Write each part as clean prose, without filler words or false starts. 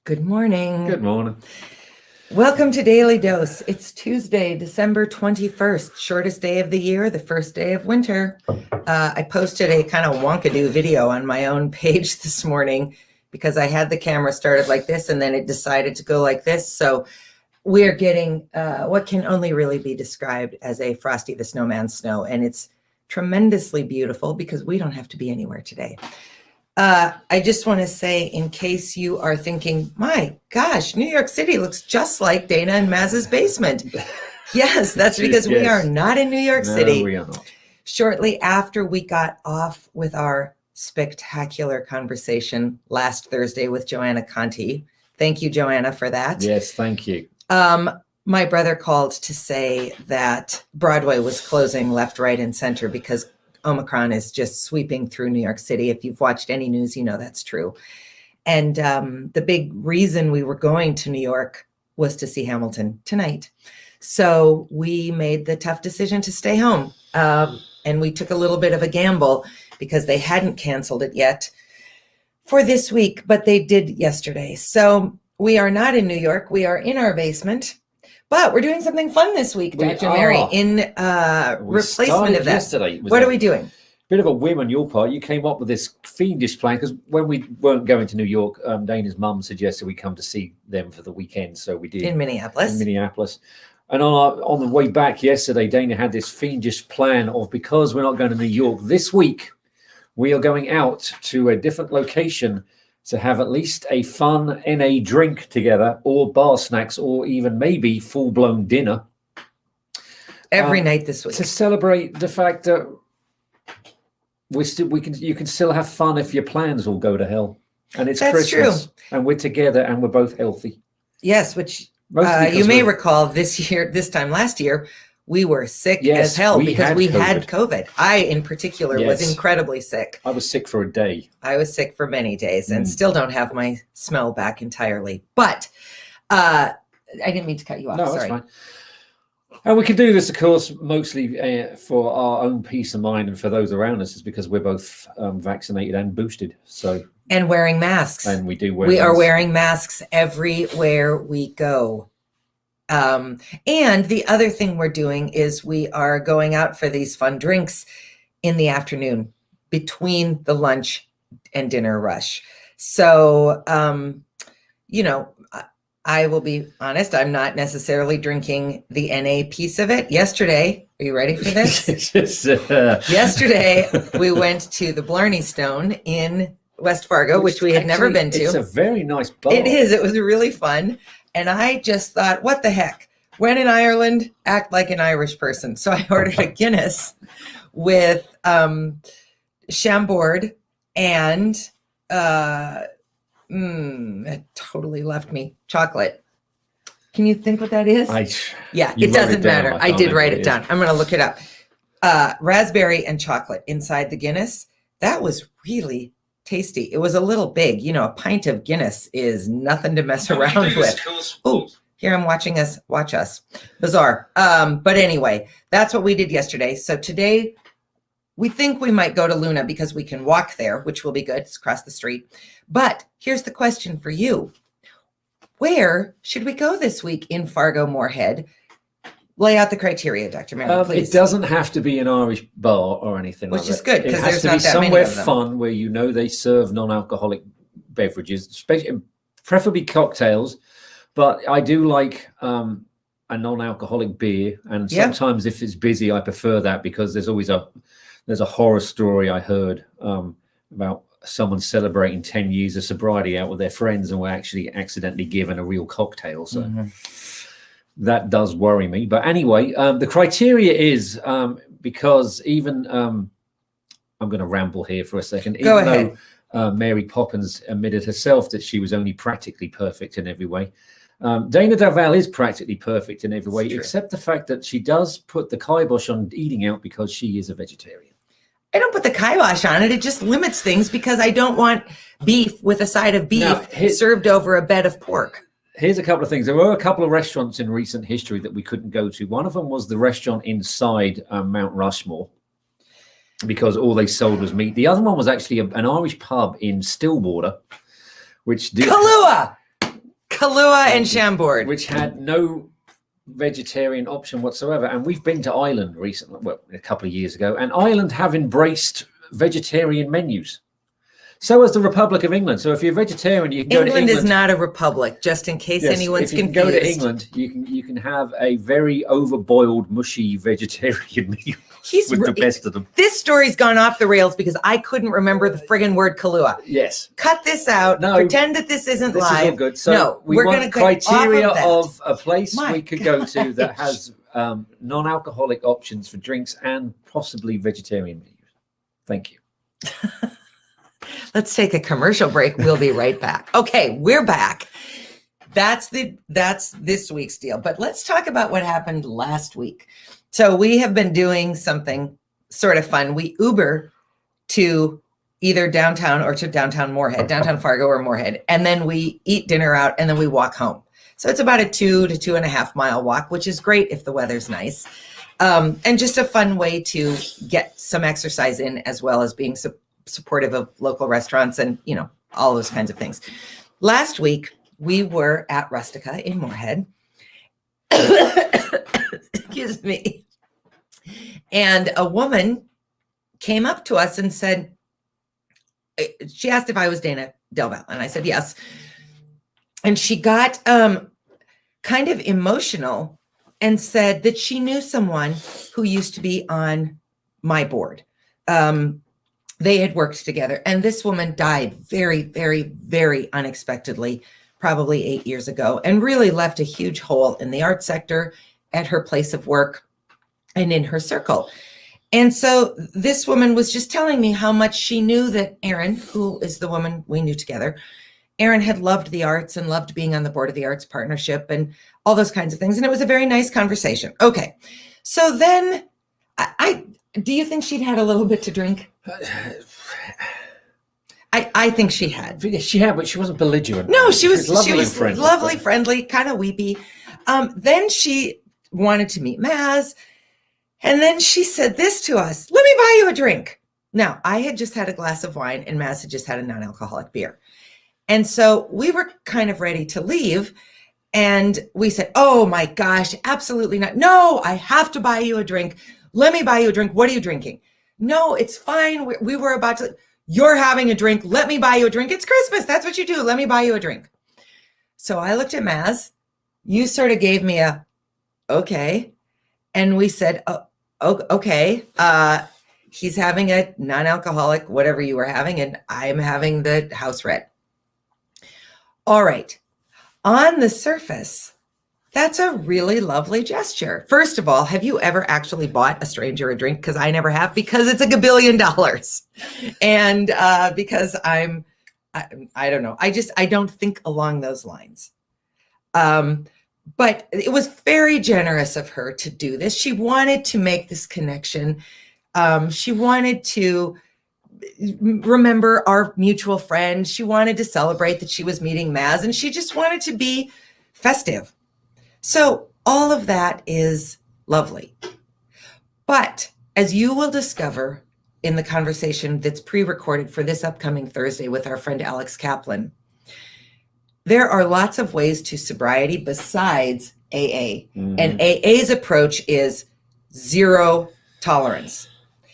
Good morning. Good morning. Welcome to Daily Dose. It's Tuesday, December 21st, shortest day of the year, the first day of winter. I posted a kind of wonkadoo video on my own page this morning because I had the camera started like this and then it decided to go like this. So we're getting what can only really be described as a Frosty the Snowman snow. And it's tremendously beautiful because we don't have to be anywhere today. I just want to say, in case you are thinking, my gosh, New York City looks just like Dana and Maz's basement. Yes, that's because we are not in New York City. We are not. Shortly after we got off with our spectacular conversation last Thursday with Joanna Conti. Thank you, Joanna, for that. Yes, thank you. My brother called to say that Broadway was closing left, right, and center because Omicron is just sweeping through New York City. If you've watched any news, you know that's true. And the big reason we were going to New York was to see Hamilton tonight. So we made the tough decision to stay home. And we took a little bit of a gamble because they hadn't canceled it yet for this week, but they did yesterday. So we are not in New York. We are in our basement. But we're doing something fun this week, Dr. Mary, in replacement of that. Yesterday. What are we doing? Bit of a whim on your part. You came up with this fiendish plan because when we weren't going to New York, Dana's mum suggested we come to see them for the weekend. So we did. In Minneapolis. And on the way back yesterday, Dana had this fiendish plan of, because we're not going to New York this week, we are going out to a different location to have at least a fun NA drink together, or bar snacks, or even maybe full-blown dinner. Every night this week. To celebrate the fact that you can still have fun if your plans all go to hell. And it's That's Christmas. True. And we're together and we're both healthy. Yes, which you may recall this time last year, we were sick as hell because we had COVID. I, in particular, was incredibly sick. I was sick for a day. I was sick for many days and still don't have my smell back entirely. But I didn't mean to cut you off. No, Sorry. That's fine. And we can do this, of course, mostly for our own peace of mind and for those around us, is because we're both vaccinated and boosted. And wearing masks. And we do wear masks. We are wearing masks everywhere we go. And the other thing we're doing is we are going out for these fun drinks in the afternoon between the lunch and dinner rush. So, I will be honest, I'm not necessarily drinking the NA piece of it. Yesterday, are you ready for this? Yesterday, we went to the Blarney Stone in West Fargo, which we had never been to. It's a very nice bar. It is. It was really fun. And I just thought, what the heck? When in Ireland, act like an Irish person. So I ordered a Guinness with Chambord and it totally left me. Chocolate. Can you think what that is? It doesn't matter. I did write it down. I'm going to look it up. Raspberry and chocolate inside the Guinness. That was really tasty. It was a little big. A pint of Guinness is nothing to mess around with. Oh, here I'm watching us watch us. Bizarre. But anyway, that's what we did yesterday. So today we think we might go to Luna because we can walk there, which will be good. It's across the street. But here's the question for you. Where should we go this week in Fargo Moorhead? Lay out the criteria, Dr. Mary, please. It doesn't have to be an Irish bar or anything like that. Which is good, because there's not that many of them. It has to be somewhere fun where they serve non-alcoholic beverages, especially, preferably cocktails. But I do like a non-alcoholic beer. And sometimes if it's busy, I prefer that because there's always there's a horror story I heard about someone celebrating 10 years of sobriety out with their friends and were actually accidentally given a real cocktail. So that does worry me. But anyway, the criteria is because even I'm going to ramble here for a second. Go ahead. Though Mary Poppins admitted herself that she was only practically perfect in every way. Dana Davall is practically perfect in every way, except the fact that she does put the kibosh on eating out because she is a vegetarian. I don't put the kibosh on it. It just limits things because I don't want beef with a side of beef served over a bed of pork. Here's a couple of things. There were a couple of restaurants in recent history that we couldn't go to. One of them was the restaurant inside Mount Rushmore, because all they sold was meat. The other one was actually an Irish pub in Stillwater, which did... Kahlua! Kahlua and Chambord, which had no vegetarian option whatsoever. And we've been to Ireland recently, well, a couple of years ago, and Ireland have embraced vegetarian menus. So has the Republic of England. So if you're vegetarian, you can go to England. England is not a republic, just in case anyone's confused. If you can go to England, you can have a very overboiled, mushy vegetarian meal with the best of them. This story's gone off the rails because I couldn't remember the friggin' word Kahlua. Yes. Cut this out. No. Pretend that this isn't live. This is all good. So we're going to criteria of a place we could go to that has non-alcoholic options for drinks and possibly vegetarian menus. Thank you. Let's take a commercial break. We'll be right back. Okay, we're back. That's this week's deal. But let's talk about what happened last week. So we have been doing something sort of fun. We Uber to either downtown or to downtown Moorhead, downtown Fargo or Moorhead, and then we eat dinner out and then we walk home. So it's about a 2 to 2.5 mile walk, which is great if the weather's nice. And just a fun way to get some exercise in, as well as being supportive of local restaurants and, all those kinds of things. Last week, we were at Rustica in Moorhead. Excuse me. And a woman came up to us and said, she asked if I was Dana Delval. And I said, yes. And she got kind of emotional and said that she knew someone who used to be on my board. They had worked together, and this woman died very, very, very unexpectedly, probably 8 years ago, and really left a huge hole in the art sector, at her place of work, and in her circle. And so this woman was just telling me how much she knew that Erin, who is the woman we knew together, Erin had loved the arts and loved being on the board of the Arts Partnership and all those kinds of things. And it was a very nice conversation. Okay. So then do you think she'd had a little bit to drink? I think she had. She had, but she wasn't belligerent. No, she was lovely, friendly, kind of weepy. Then she wanted to meet Maz. And then she said this to us, let me buy you a drink. Now, I had just had a glass of wine and Maz had just had a non-alcoholic beer. And so we were kind of ready to leave. And we said, oh my gosh, absolutely not. No, I have to buy you a drink. Let me buy you a drink. What are you drinking? No, it's fine. We were about to, you're having a drink. Let me buy you a drink. It's Christmas. That's what you do. Let me buy you a drink. So I looked at Maz. You sort of gave me a, okay. And we said, oh, okay. He's having a non-alcoholic, whatever you were having, and I'm having the house red. All right. On the surface, that's a really lovely gesture. First of all, have you ever actually bought a stranger a drink? Because I never have, because it's $1 billion. And because I don't know. I don't think along those lines. But it was very generous of her to do this. She wanted to make this connection. She wanted to remember our mutual friend. She wanted to celebrate that she was meeting Maz, and she just wanted to be festive. So all of that is lovely. But as you will discover in the conversation that's pre-recorded for this upcoming Thursday with our friend Alex Kaplan, there are lots of ways to sobriety besides AA. Mm-hmm. And AA's approach is zero tolerance.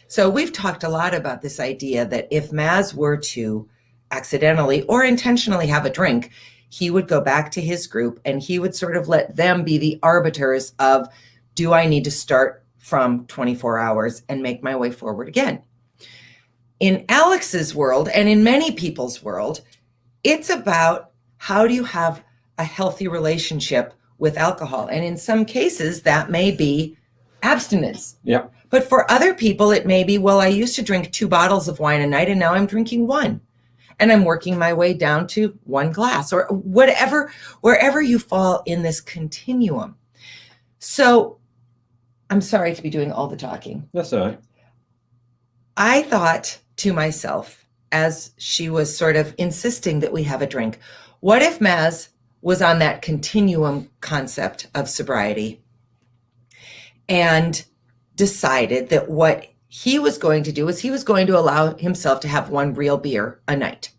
So we've talked a lot about this idea that if Maz were to accidentally or intentionally have a drink, he would go back to his group and he would sort of let them be the arbiters of, do I need to start from 24 hours and make my way forward again? In Alex's world, and in many people's world, it's about how do you have a healthy relationship with alcohol? And in some cases, that may be abstinence. Yeah. But for other people, it may be, well, I used to drink 2 bottles of wine a night and now I'm drinking 1. And I'm working my way down to 1 glass or whatever, wherever you fall in this continuum. So I'm sorry to be doing all the talking. That's all right. I thought to myself, as she was sort of insisting that we have a drink, what if Maz was on that continuum concept of sobriety and decided that what he was going to do is he was going to allow himself to have 1 real beer a night.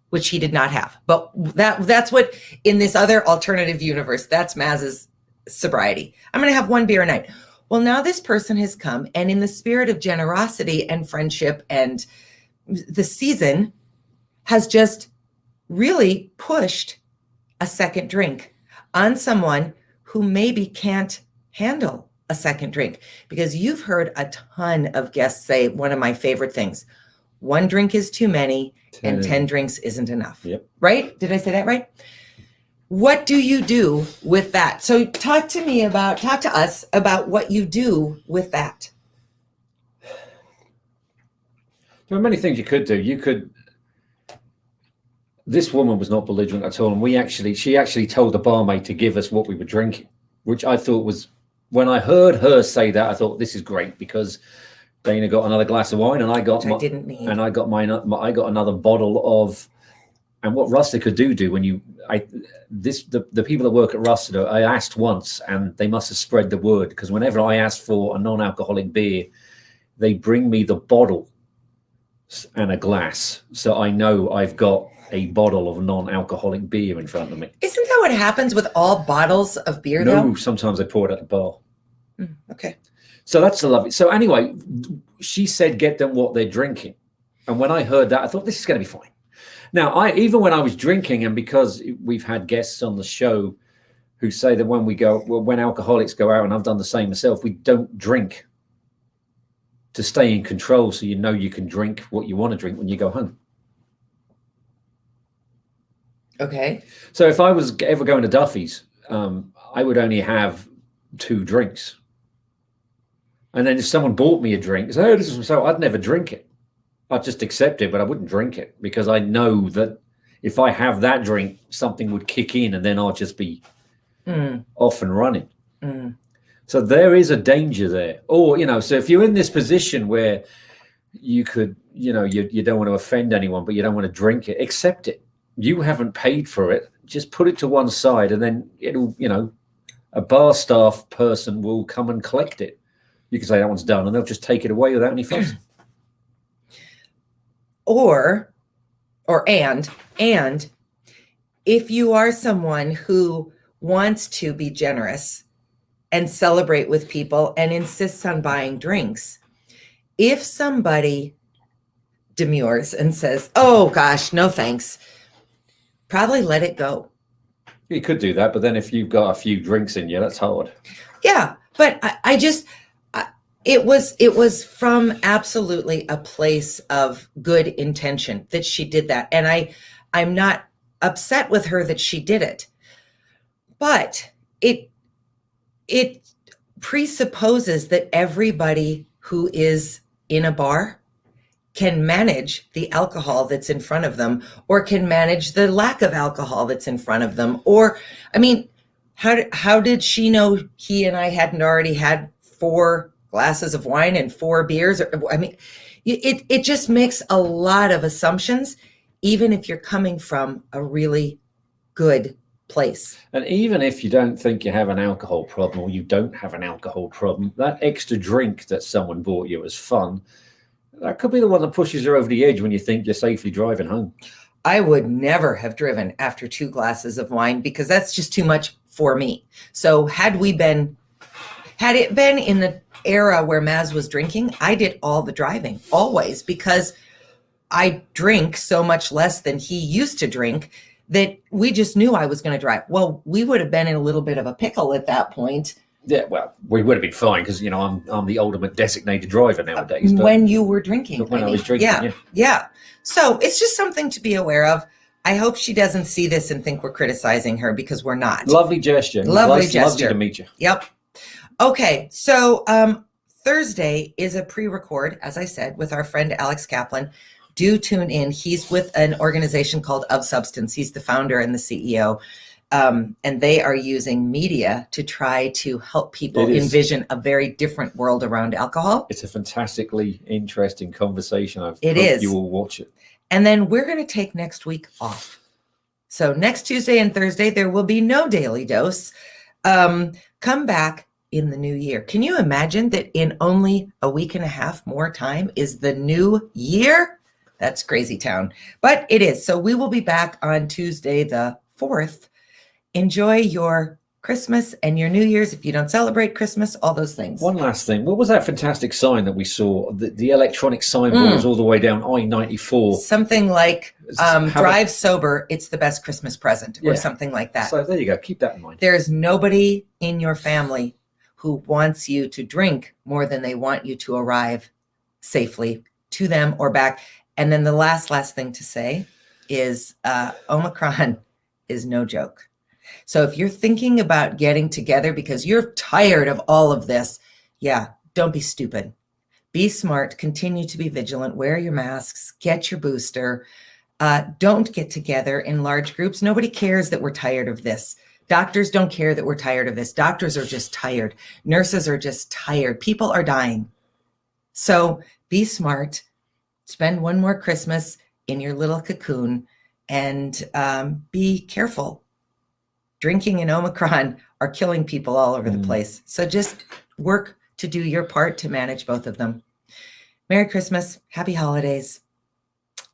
which he did not have. But that's what, in this other alternative universe, that's Maz's sobriety. I'm going to have 1 beer a night. Well, now this person has come, and in the spirit of generosity and friendship, and the season has just really pushed a second drink on someone who maybe can't handle a second drink. Because you've heard a ton of guests say one of my favorite things: 1 drink is too many, and 10 drinks isn't enough. Yep. Right? Did I say that right? What do you do with that? So talk to us about what you do with that. There are many things you could do. This woman was not belligerent at all. And she actually told the barmaid to give us what we were drinking, which I thought was, when I heard her say that, I thought, this is great, because Dana got another glass of wine, and I got I got another bottle of. And what Rusted could do the people that work at Rusted, I asked once, and they must have spread the word, because whenever I ask for a non-alcoholic beer, they bring me the bottle and a glass, so I know I've got a bottle of non-alcoholic beer in front of me. Isn't that what happens with all bottles of beer? No, sometimes they pour it at the bar. Okay. So that's the lovely. So anyway, she said, get them what they're drinking. And when I heard that, I thought, this is going to be fine. Now, even when I was drinking, and because we've had guests on the show who say that when alcoholics go out, and I've done the same myself, we don't drink to stay in control, so you can drink what you want to drink when you go home. Okay. So if I was ever going to Duffy's, I would only have 2 drinks. And then if someone bought me a drink, say, oh, this is so, I'd never drink it. I'd just accept it, but I wouldn't drink it, because I know that if I have that drink, something would kick in, and then I'll just be off and running. So there is a danger there. Or, so if you're in this position where you could, you don't want to offend anyone, but you don't want to drink it, accept it. You haven't paid for it. Just put it to one side, and then it'll, a bar staff person will come and collect it. You can say that one's done, and they'll just take it away without any fuss. And if you are someone who wants to be generous and celebrate with people and insists on buying drinks, if somebody demurs and says, oh gosh, no thanks, probably let it go. You could do that, but then if you've got a few drinks in you, that's hard. Yeah, but it was from absolutely a place of good intention that she did that. And I'm not upset with her that she did it, but it presupposes that everybody who is in a bar can manage the alcohol that's in front of them, or can manage the lack of alcohol that's in front of them. Or, I mean, how did she know he and I hadn't already had 4 glasses of wine and 4 beers? I mean, it just makes a lot of assumptions, even if you're coming from a really good place. And even if you don't think you have an alcohol problem, or you don't have an alcohol problem, that extra drink that someone bought you as fun, that could be the one that pushes you over the edge when you think you're safely driving home. I would never have driven after 2 glasses of wine, because that's just too much for me. So had it been in the era where Maz was drinking, I did all the driving, always, because I drink so much less than he used to drink that we just knew I was going to drive. Well, we would have been in a little bit of a pickle at that point. Yeah, well, we would have been fine, because I'm the ultimate designated driver nowadays. When you were drinking. When I was drinking, yeah. So it's just something to be aware of. I hope she doesn't see this and think we're criticizing her, because we're not. Lovely gesture. Lovely gesture. Lovely to meet you. Yep. Okay, so Thursday is a pre-record, as I said, with our friend Alex Kaplan. Do tune in. He's with an organization called Of Substance. He's the founder and the CEO. And they are using media to try to help people envision a very different world around alcohol. It's a fantastically interesting conversation. I hope you will watch it. And then we're going to take next week off. So next Tuesday and Thursday, there will be no Daily Dose. Come back in the new year. Can you imagine that in only a week and a half more time is the new year? That's crazy town. But it is. So we will be back on Tuesday, the 4th. Enjoy your Christmas and your New Year's if you don't celebrate Christmas, all those things. One last thing. What was that fantastic sign that we saw? The electronic signboards all the way down I-94. Something like drive sober, it's the best Christmas present, or something like that. So there you go. Keep that in mind. There's nobody in your family who wants you to drink more than they want you to arrive safely to them or back. And then the last thing to say is Omicron is no joke. So if you're thinking about getting together because you're tired of all of this, don't be stupid. Be smart, continue to be vigilant, wear your masks, get your booster. Don't get together in large groups. Nobody cares that we're tired of this. Doctors don't care that we're tired of this. Doctors are just tired. Nurses are just tired. People are dying. So be smart. Spend one more Christmas in your little cocoon and be careful. Drinking and Omicron are killing people all over the place. So just work to do your part to manage both of them. Merry Christmas. Happy holidays.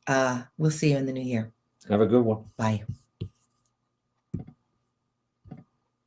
We'll see you in the new year. Have a good one. Bye.